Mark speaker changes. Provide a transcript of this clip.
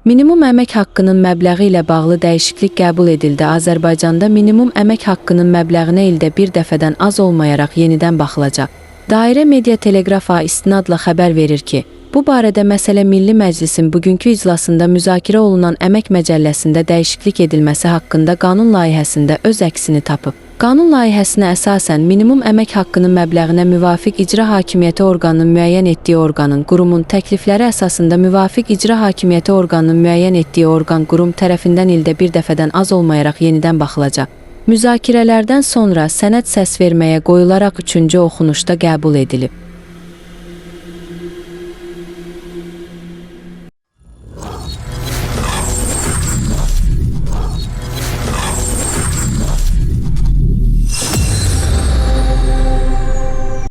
Speaker 1: Minimum əmək haqqının məbləği ilə bağlı dəyişiklik qəbul edildi. Azərbaycanda minimum əmək haqqının məbləğinə ildə bir dəfədən az olmayaraq yenidən baxılacaq. Dairə Media Teleqrafa istinadla xəbər verir ki, bu barədə məsələ Milli Məclisin bugünkü iclasında müzakirə olunan əmək məcəlləsində dəyişiklik edilməsi haqqında qanun layihəsində öz əksini tapıb. Qanun layihəsinə əsasən minimum əmək haqqının məbləğinə müvafiq icra hakimiyyəti orqanının müəyyən etdiyi orqanın, qurumun təklifləri əsasında müvafiq icra hakimiyyəti orqanının müəyyən etdiyi orqan, qurum tərəfindən ildə bir dəfədən az olmayaraq yenidən baxılacaq. Müzakirələrdən sonra sənəd səsverməyə qoyularaq 3-cü oxunuşda qəbul edilib.